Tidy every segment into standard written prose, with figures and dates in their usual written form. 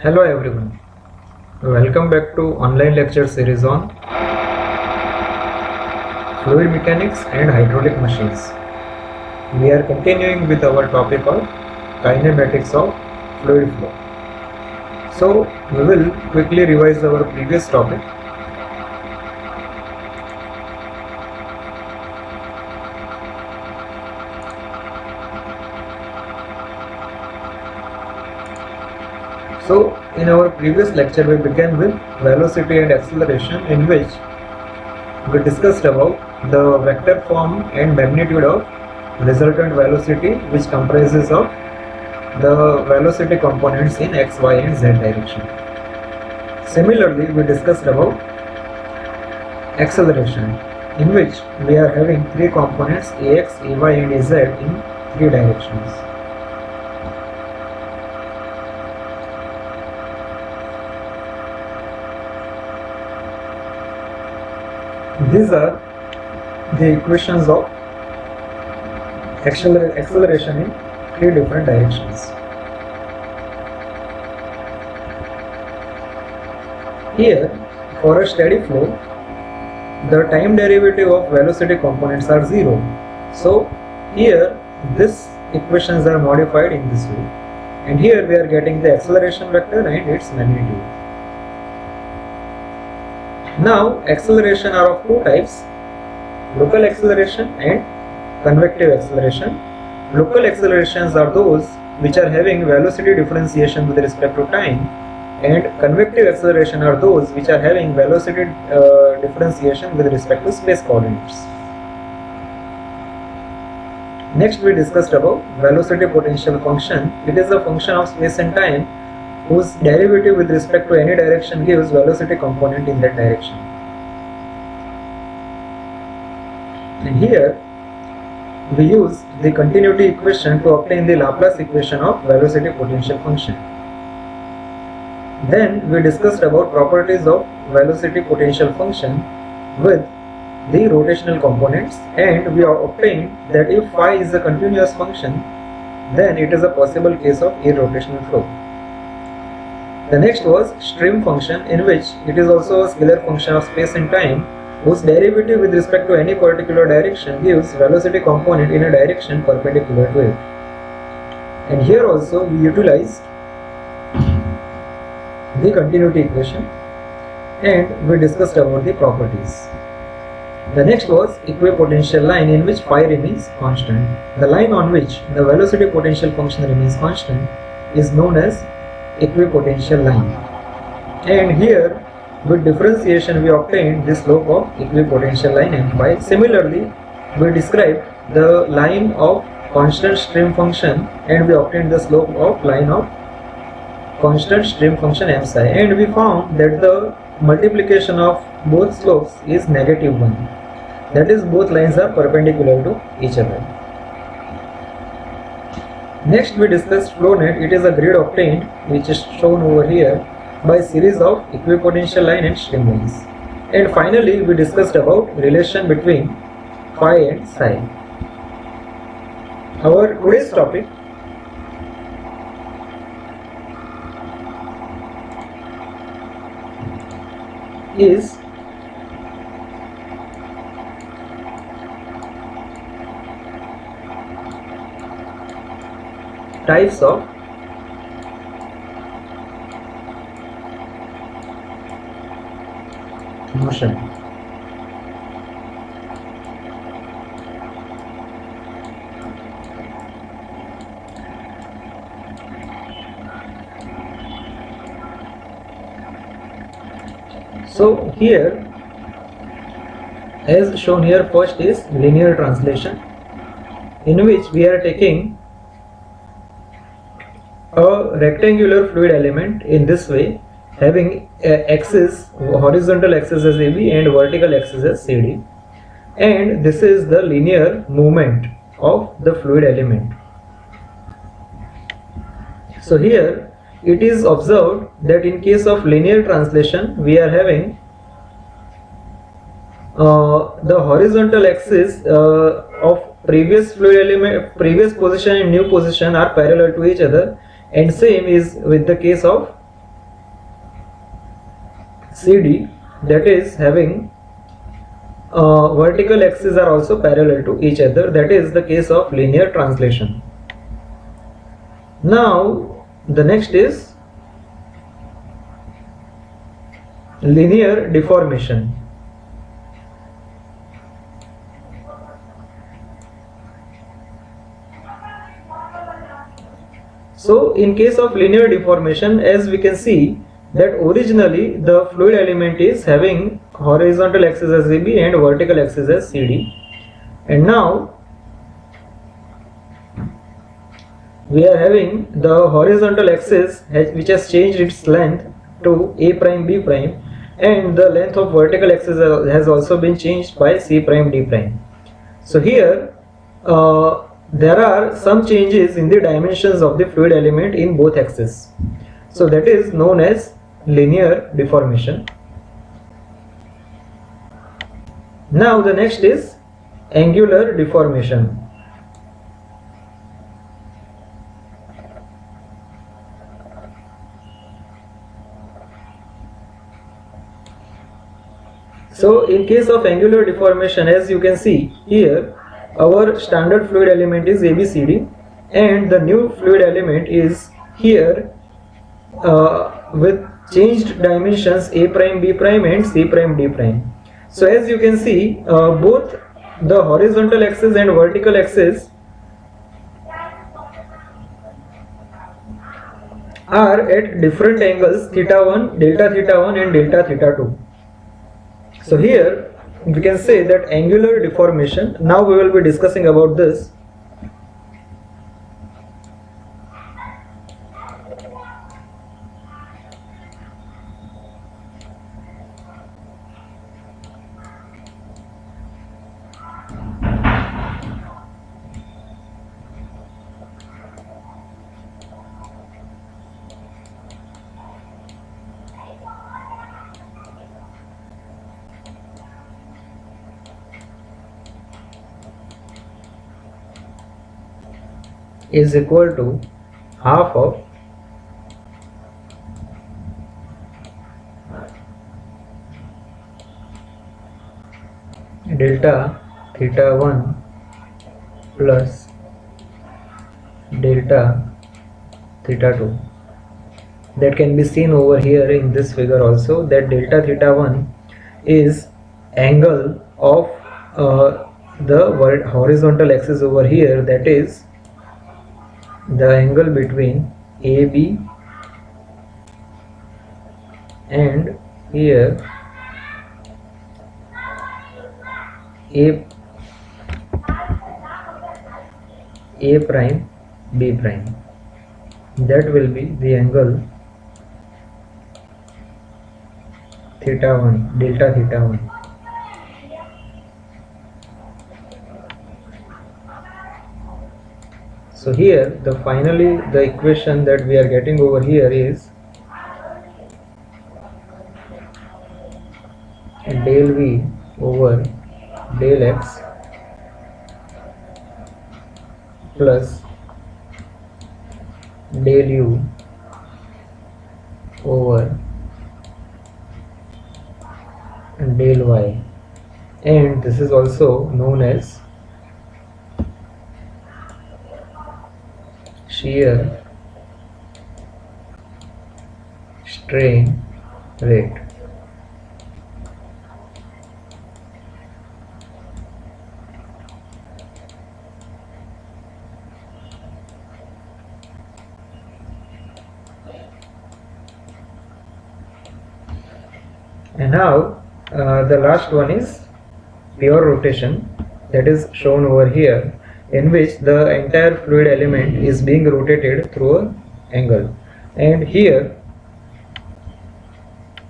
Hello everyone, welcome back to online lecture series on fluid mechanics and hydraulic machines. We are continuing with our topic of kinematics of fluid flow. So we will quickly revise our previous topic. So in our previous lecture we began with velocity and acceleration, in which we discussed about the vector form and magnitude of resultant velocity, which comprises of the velocity components in x, y and z direction. Similarly, we discussed about acceleration, in which we are having three components ax, ay and az in three directions. These are the equations of acceleration in three different directions. Here, for a steady flow, the time derivative of velocity components are 0. So here these equations are modified in this way, and here we are getting the acceleration vector and its magnitude. Now acceleration are of two types: local acceleration and convective acceleration. Local accelerations are those which are having velocity differentiation with respect to time, and convective acceleration are those which are having velocity differentiation with respect to space coordinates. Next we discussed about velocity potential function. It is a function of space and time whose derivative with respect to any direction gives velocity component in that direction. And here we use the continuity equation to obtain the Laplace equation of velocity potential function. Then we discussed about properties of velocity potential function with the rotational components, and we obtained that if phi is a continuous function, then it is a possible case of irrotational flow. The next was stream function, in which it is also a scalar function of space and time whose derivative with respect to any particular direction gives velocity component in a direction perpendicular to it. And here also we utilized the continuity equation and we discussed about the properties. The next was equipotential line, in which phi remains constant. The line on which the velocity potential function remains constant is known as equipotential line. And here with differentiation we obtained the slope of equipotential line m phi. Similarly, we described the line of constant stream function and we obtained the slope of line of constant stream function m psi, and we found that the multiplication of both slopes is -1. That is, both lines are perpendicular to each other. Next we discussed flow net. It is a grid obtained, which is shown over here, by series of equipotential line and stream lines. And finally we discussed about relation between phi and psi. Our today's topic is types of motion. So here, as shown here, first is linear translation, in which we are taking a rectangular fluid element in this way, having axis, horizontal axis as AB and vertical axis as CD, and this is the linear movement of the fluid element. So here it is observed that in case of linear translation we are having the horizontal axis of previous fluid element, previous position and new position are parallel to each other, and same is with the case of CD, that is having vertical axes are also parallel to each other. That is the case of linear translation. Now the next is linear deformation. So in case of linear deformation, as we can see that originally the fluid element is having horizontal axis as AB and vertical axis as CD, and now we are having the horizontal axis which has changed its length to A prime B prime, and the length of vertical axis has also been changed by C prime D prime. So here there are some changes in the dimensions of the fluid element in both axes. So that is known as linear deformation. Now the next is angular deformation. So in case of angular deformation, as you can see here, our standard fluid element is ABCD, and the new fluid element is here with changed dimensions A prime B prime and C prime D prime. So as you can see, both the horizontal axis and vertical axis are at different angles, theta 1, delta theta 1 and delta theta 2. So here we can say that angular deformation, now we will be discussing about this. Is equal to half of delta theta 1 plus delta theta 2. That can be seen over here in this figure also, that delta theta 1 is angle of the horizontal axis over here, that is the angle between AB and here A prime B prime. That will be the angle theta 1, delta theta 1. So here finally the equation that we are getting over here is del V over del X plus del U over del Y, and this is also known as shear strain rate. And now the last one is pure rotation, that is shown over here, in which the entire fluid element is being rotated through an angle. And here,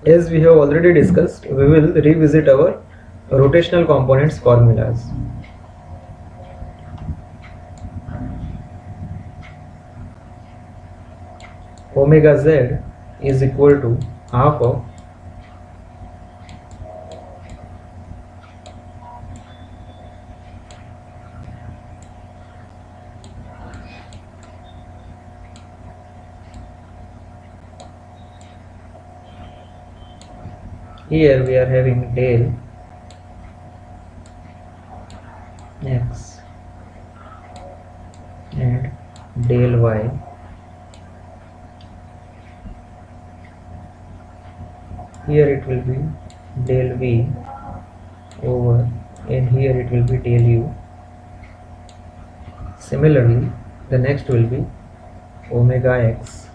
as we have already discussed, we will revisit our rotational components formulas. Omega z is equal to half of Here we are having del x and del y. Here it will be del v over, and here it will be del u. Similarly, the next will be omega x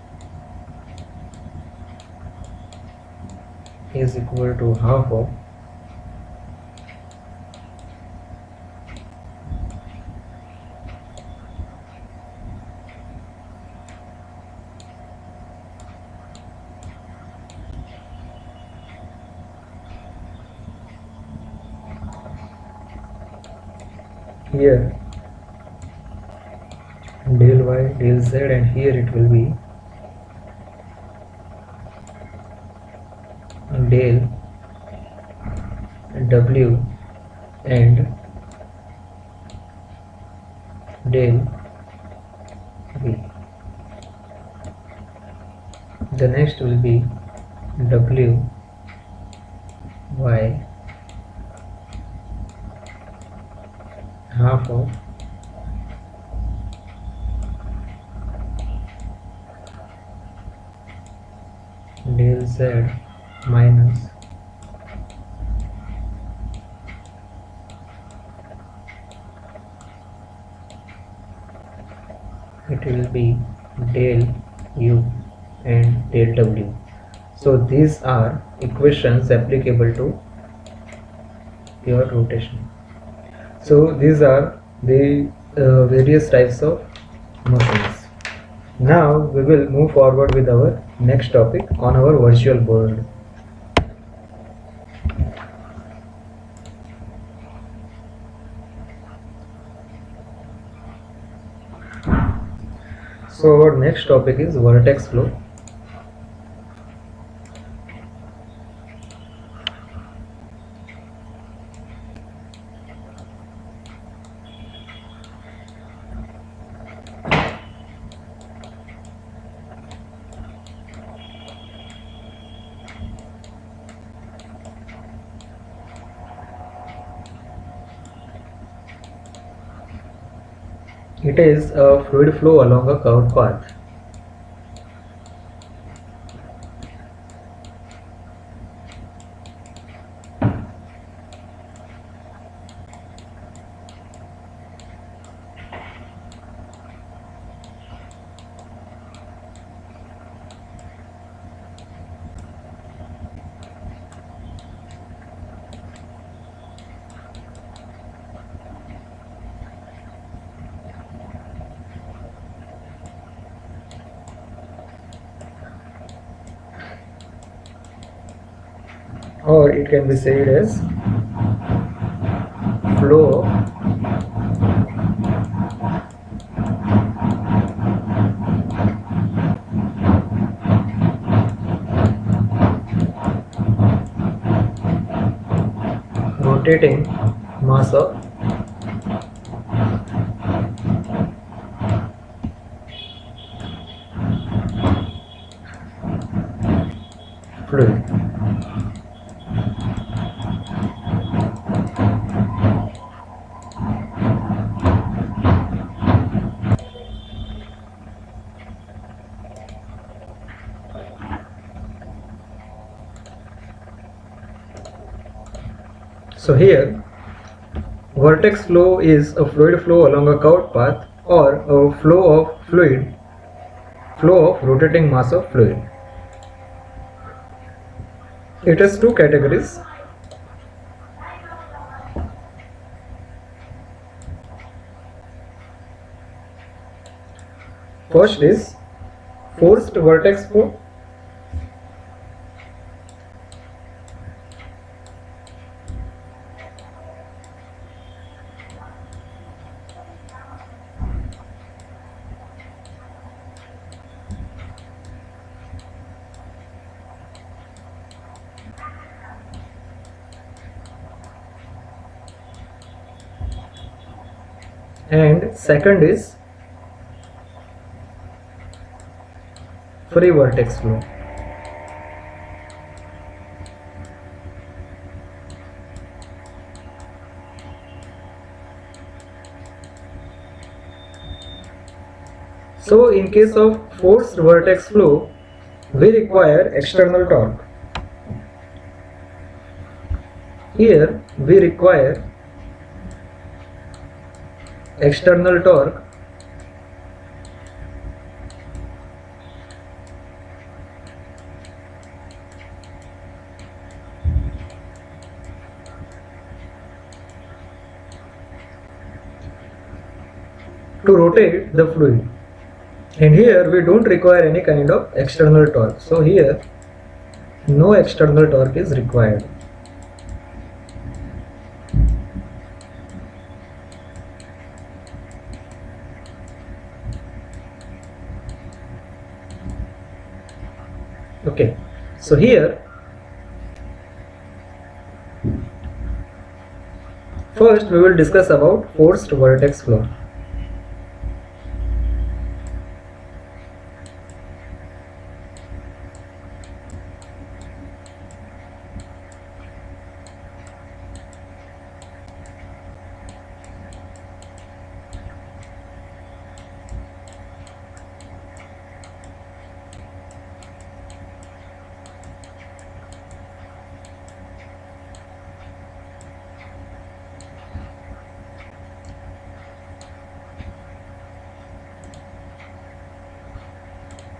is equal to half of here del y del z, and here it will be del w and del v. The next will be w y half of del z minus it will be del u and del w. So these are equations applicable to pure rotation. So these are the various types of motions. Now we will move forward with our next topic on our virtual board. So our next topic is vortex flow. It is a fluid flow along a curved path. Or it can be said as flow rotating mass of fluid. So here, vortex flow is a fluid flow along a curved path, or a flow of rotating mass of fluid. It has two categories. First is forced vortex flow. And second is free vortex flow. So in case of forced vortex flow, we require external torque. Here we require external torque to rotate the fluid, and here we don't require any kind of external torque. So here no external torque is required. Okay, so here first we will discuss about forced vortex flow.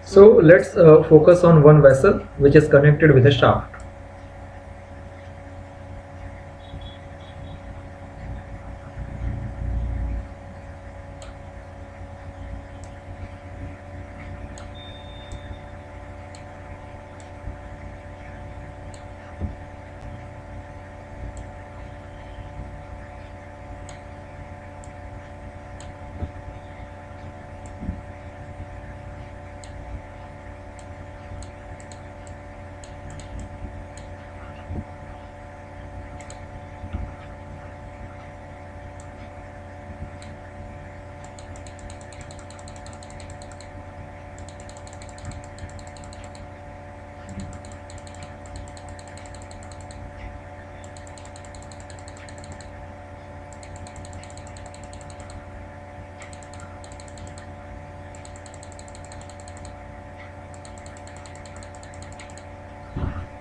So let's focus on one vessel which is connected with a shaft.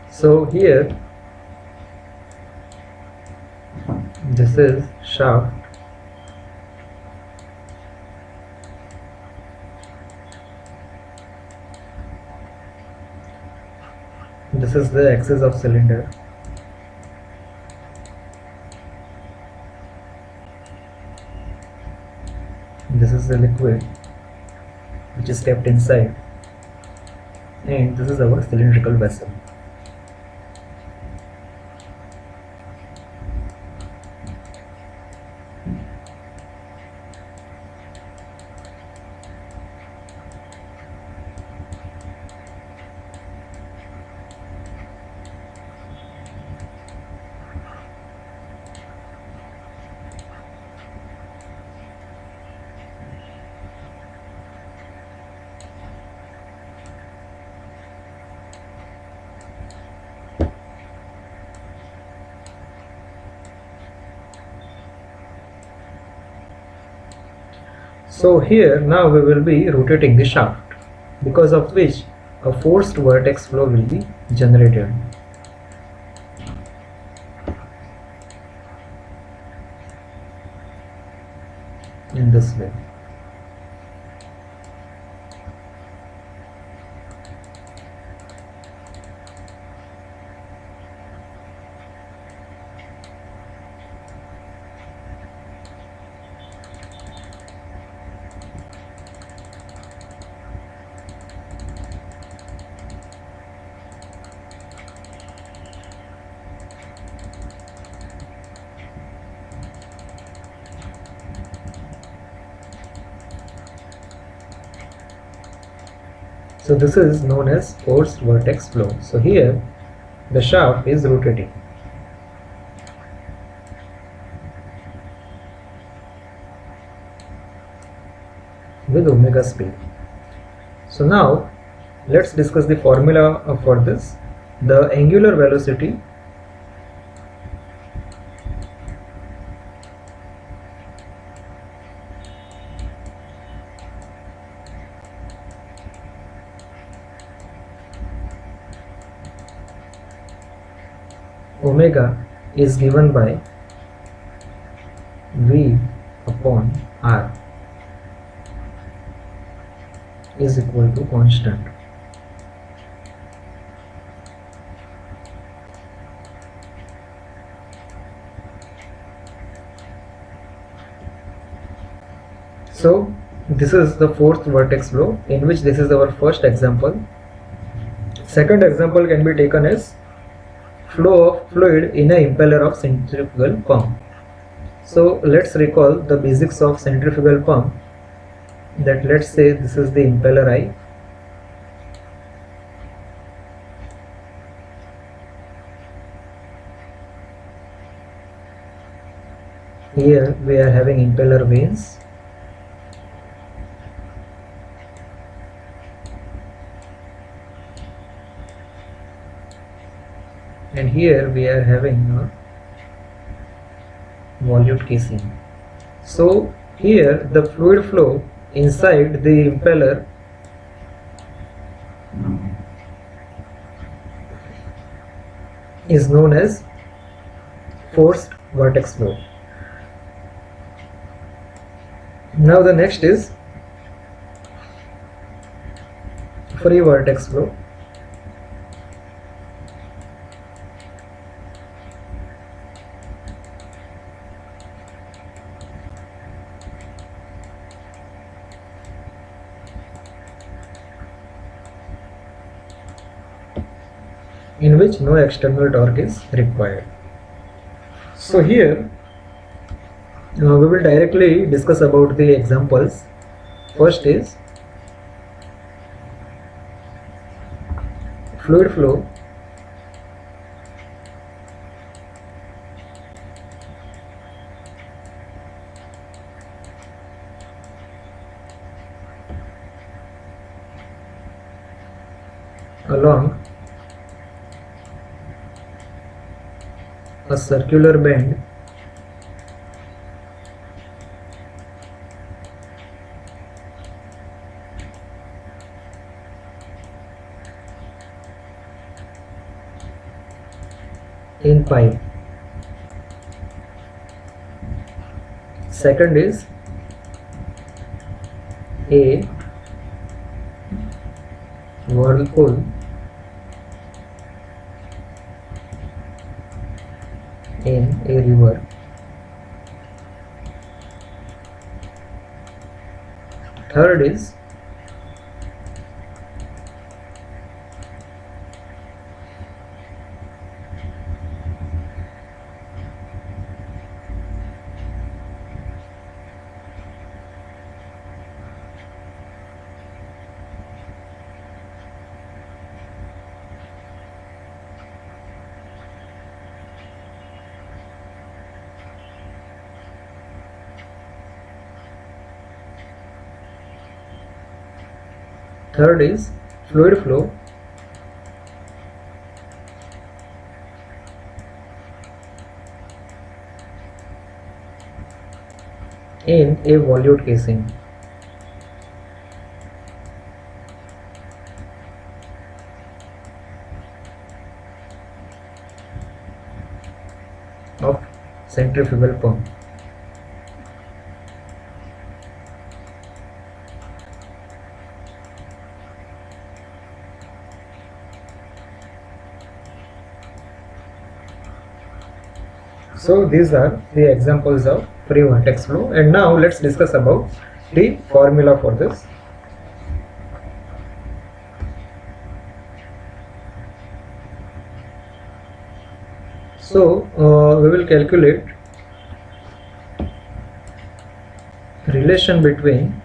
So here this is shaft, this is the axis of cylinder, this is the liquid which is kept inside, and this is our cylindrical vessel. So here now we will be rotating the shaft, because of which a forced vortex flow will be generated. In this way. So this is known as forced vortex flow. So here the shaft is rotating. With omega speed. So now let's discuss the formula for this. The angular velocity omega is given by V upon R is equal to constant. So this is the fourth vortex flow, in which this is our first example. Second example can be taken as flow of fluid in a impeller of centrifugal pump. So let's recall the basics of centrifugal pump. That let's say this is the impeller I. Here we are having impeller vanes. And here we are having a volute casing. So here the fluid flow inside the impeller is known as forced vortex flow. Now the next is free vortex flow. In which no external torque is required. So here we will directly discuss about the examples. First is fluid flow along a circular band in pipe. Second is a whirlpool in a river. Third is fluid flow in a volute casing. Of centrifugal pump. So these are the examples of free vortex flow, and now let's discuss about the formula for this. So we will calculate relation between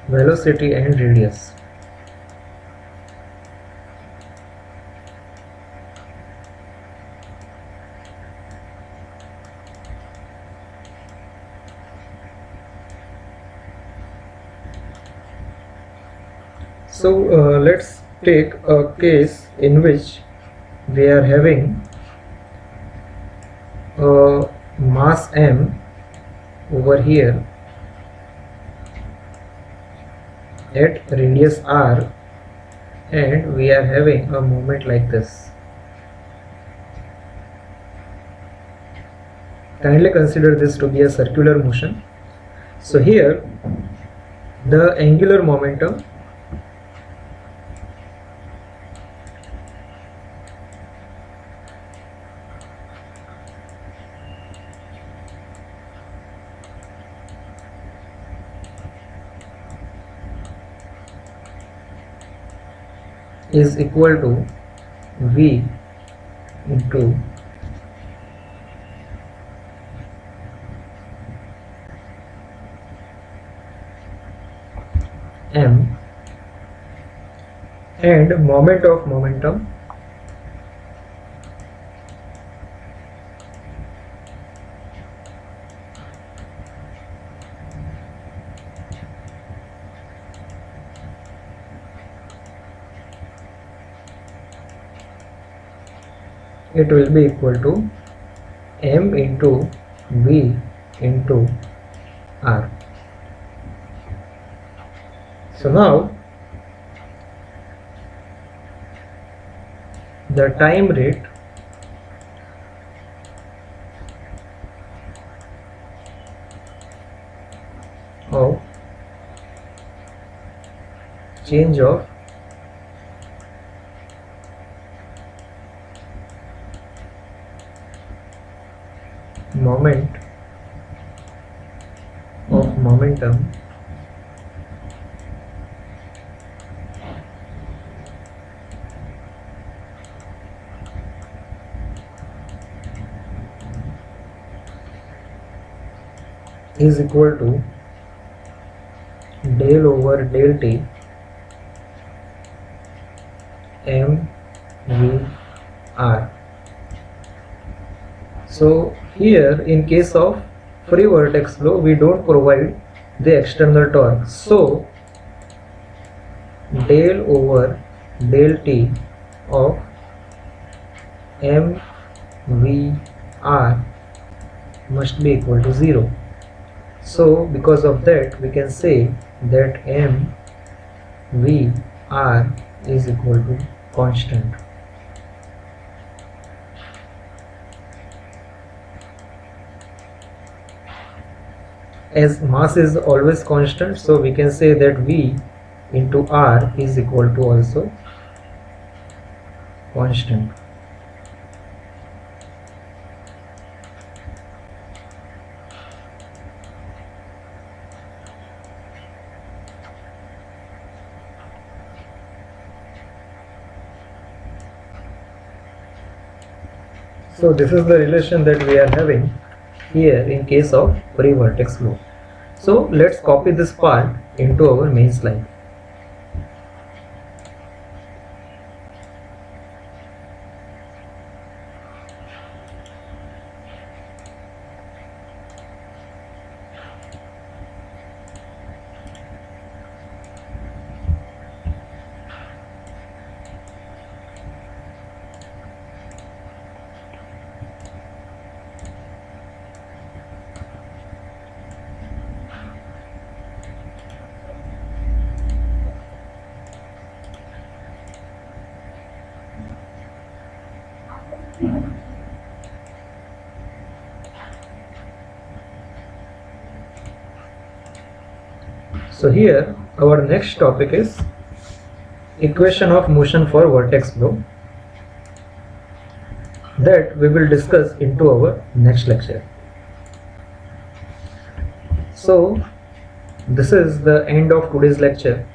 velocity and radius. So let's take a case in which we are having mass m over here at radius r, and we are having a movement like this. Kindly consider this to be a circular motion. So here the angular momentum is equal to V into m, and moment of momentum it will be equal to m into V into r. So now the time rate of change of moment of momentum is equal to del over del t m v r. So here in case of free vortex flow we don't provide the external torque, so del over del t of m v r must be equal to 0. So because of that we can say that m v r is equal to constant. As mass is always constant, so we can say that V into R is equal to also constant. So this is the relation that we are having here in case of free vortex flow. So let's copy this part into our main slide. So here our next topic is equation of motion for vortex flow, that we will discuss into our next lecture. So this is the end of today's lecture,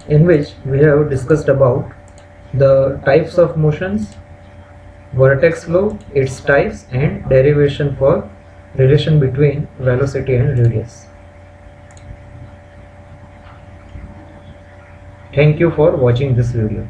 in which we have discussed about the types of motions, vortex flow, its types, and derivation for relation between velocity and radius. Thank you for watching this video.